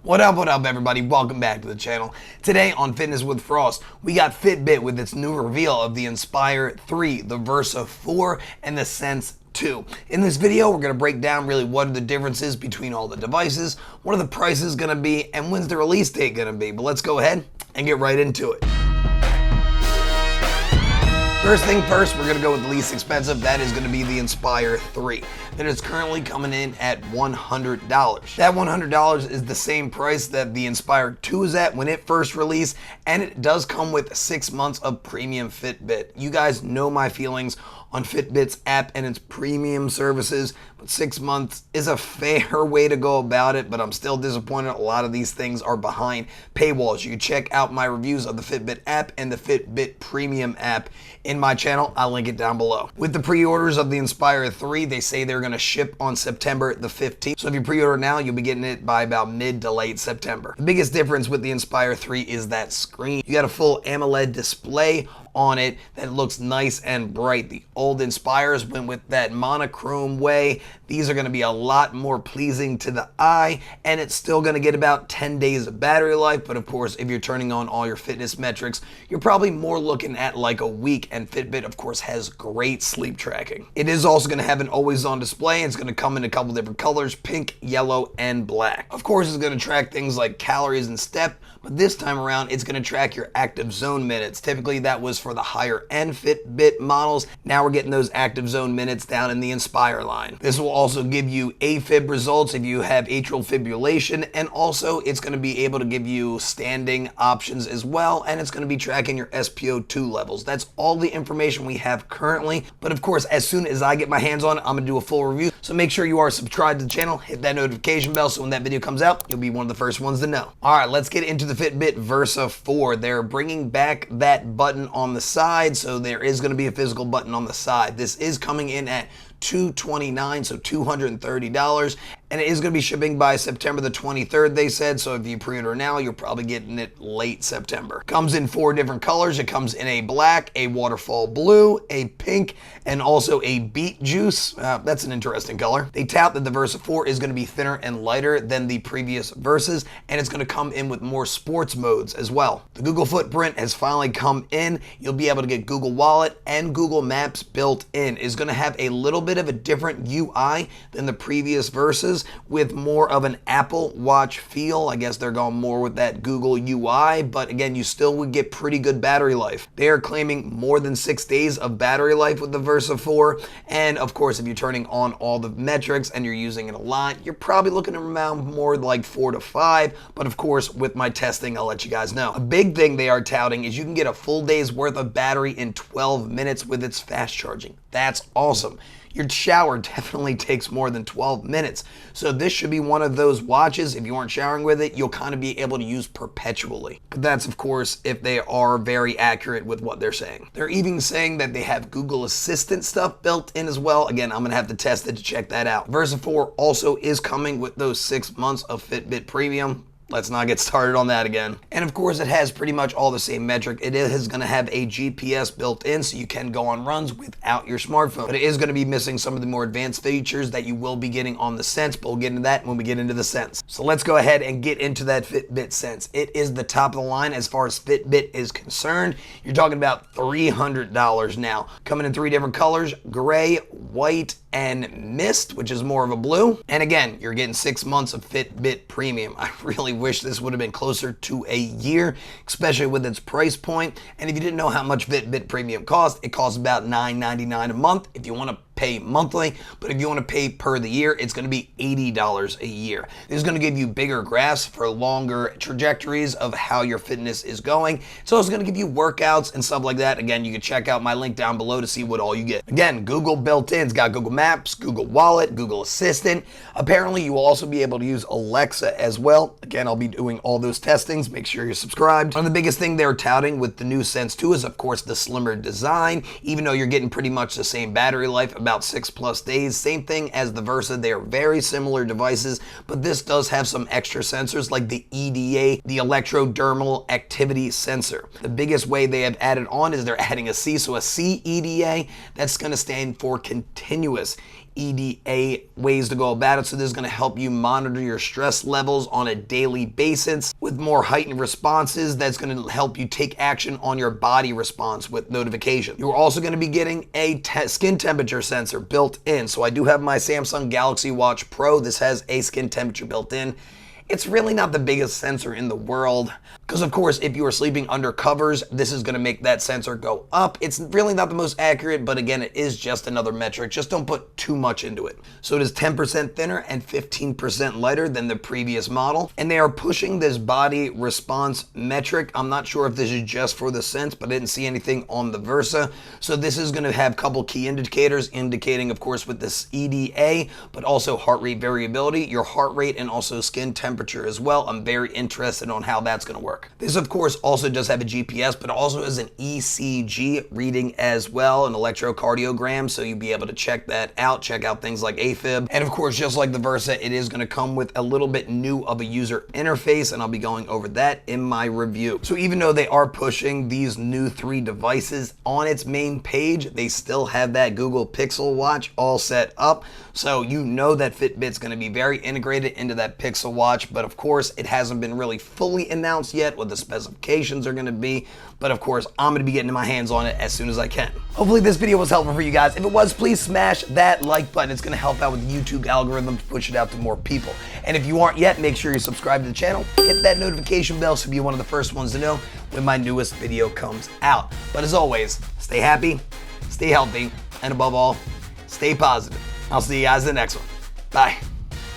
What up, everybody? Welcome back to the channel. Today on Fitness with Frost, we got Fitbit with its new reveal of the Inspire 3, the Versa 4, and the Sense 2. In this video, we're going to break down really what are the differences between all the devices, what are the prices going to be, and when's the release date going to be. But let's go ahead and get right into it. First thing first, we're going to go with the least expensive. That is going to be the Inspire 3. That is currently coming in at $100. That $100 is the same price that the Inspire 2 is at when it first released, and it does come with 6 months of premium Fitbit. You guys know my feelings on Fitbit's app and its premium services, but 6 months is a fair way to go about it, but I'm still disappointed. A lot of these things are behind paywalls. You can check out my reviews of the Fitbit app and the Fitbit Premium app in my channel. I'll link it down below. With the pre-orders of the Inspire 3, they say they're going to ship on September the 15th. So if you pre-order now, you'll be getting it by about mid to late September. The biggest difference with the Inspire 3 is that screen. You got a full AMOLED display on it that looks nice and bright. The old Inspires went with that monochrome way. These are going to be a lot more pleasing to the eye, and it's still going to get about 10 days of battery life. But of course, if you're turning on all your fitness metrics, you're probably more looking at like a week, and Fitbit of course has great sleep tracking. It is also going to have an always on display. It's going to come in a couple different colors: pink, yellow, and black. Of course, it's going to track things like calories and step, but this time around it's going to track your active zone minutes. Typically that was for the higher end Fitbit models. Now we're getting those active zone minutes down in the Inspire line. This will also give you AFib results if you have atrial fibrillation, and also it's going to be able to give you standing options as well, and it's going to be tracking your SpO2 levels. That's all the information we have currently, but of course as soon as I get my hands on it, I'm going to do a full review. So make sure you are subscribed to the channel, hit that notification bell so when that video comes out, you'll be one of the first ones to know. Alright, let's get into the Fitbit Versa 4. They're bringing back that button on the side, so there is going to be a physical button on the side. This is coming in at $229, so $230, and it is going to be shipping by September the 23rd, they said. So if you pre-order now, you're probably getting it late September. Comes in 4 different colors. It comes in a black, a waterfall blue, a pink, and also a beet juice. That's an interesting color. They tout that the Versa 4 is going to be thinner and lighter than the previous Versas, and it's going to come in with more sports modes as well. The Google footprint has finally come in. You'll be able to get Google Wallet and Google Maps built in. It's going to have a little bit of a different UI than the previous Versas, with more of an Apple Watch feel. I guess they're going more with that Google UI, but again, you still would get pretty good battery life. They are claiming more than 6 days of battery life with the Versa 4, and of course, if you're turning on all the metrics and you're using it a lot, you're probably looking around more like 4 to 5, but of course, with my testing, I'll let you guys know. A big thing they are touting is you can get a full day's worth of battery in 12 minutes with its fast charging. That's awesome. Your shower definitely takes more than 12 minutes. So this should be one of those watches, if you aren't showering with it, you'll kind of be able to use perpetually. But that's of course if they are very accurate with what they're saying. They're even saying that they have Google Assistant stuff built in as well. Again, I'm gonna have to test it to check that out. Versa 4 also is coming with those 6 months of Fitbit Premium. Let's not get started on that again. And of course, it has pretty much all the same metric. It is going to have a GPS built in, so you can go on runs without your smartphone. But it is going to be missing some of the more advanced features that you will be getting on the Sense, but we'll get into that when we get into the Sense. So let's go ahead and get into that Fitbit Sense. It is the top of the line as far as Fitbit is concerned. You're talking about $300 now. Coming in 3 different colors: gray, white, and mist, which is more of a blue. And again, you're getting 6 months of Fitbit Premium. I really wish this would have been closer to a year, especially with its price point. And if you didn't know how much Fitbit Premium costs, it costs about $9.99 a month if you want to pay monthly, but if you want to pay per the year, it's going to be $80 a year. This is going to give you bigger graphs for longer trajectories of how your fitness is going. So it's going to give you workouts and stuff like that. Again, you can check out my link down below to see what all you get. Again, Google built in. It's got Google Maps, Google Wallet, Google Assistant. Apparently, you will also be able to use Alexa as well. Again, I'll be doing all those testings. Make sure you're subscribed. One of the biggest thing they're touting with the new Sense 2 is, of course, the slimmer design. Even though you're getting pretty much the same battery life, about 6+ days. Same thing as the Versa. They are very similar devices, but this does have some extra sensors like the EDA, the electrodermal activity sensor. The biggest way they have added on is they're adding a C, so a C EDA, that's going to stand for continuous EDA ways to go about it. So this is going to help you monitor your stress levels on a daily basis with more heightened responses. That's going to help you take action on your body response with notification. You're also going to be getting a skin temperature sensor built in. So I do have my Samsung Galaxy Watch Pro. This has a skin temperature built in. It's really not the biggest sensor in the world because, of course, if you are sleeping under covers, this is going to make that sensor go up. It's really not the most accurate, but again, it is just another metric. Just don't put too much into it. So it is 10% thinner and 15% lighter than the previous model, and they are pushing this body response metric. I'm not sure if this is just for the Sense, but I didn't see anything on the Versa. So this is going to have a couple key indicators indicating, of course, with this EDA, but also heart rate variability, your heart rate, and also skin temperature as well. I'm very interested on how that's going to work. This, of course, also does have a GPS, but also has an ECG reading as well, an electrocardiogram, so you'll be able to check that out, check out things like AFib. And of course, just like the Versa, it is going to come with a little bit new of a user interface, and I'll be going over that in my review. So even though they are pushing these new 3 devices on its main page, they still have that Google Pixel Watch all set up. So you know that Fitbit's going to be very integrated into that Pixel Watch, but of course, it hasn't been really fully announced yet what the specifications are going to be. But of course, I'm going to be getting my hands on it as soon as I can. Hopefully this video was helpful for you guys. If it was, please smash that like button. It's going to help out with the YouTube algorithm to push it out to more people. And if you aren't yet, make sure you subscribe to the channel. Hit that notification bell so you'll be one of the first ones to know when my newest video comes out. But as always, stay happy, stay healthy, and above all, stay positive. I'll see you guys in the next one. Bye.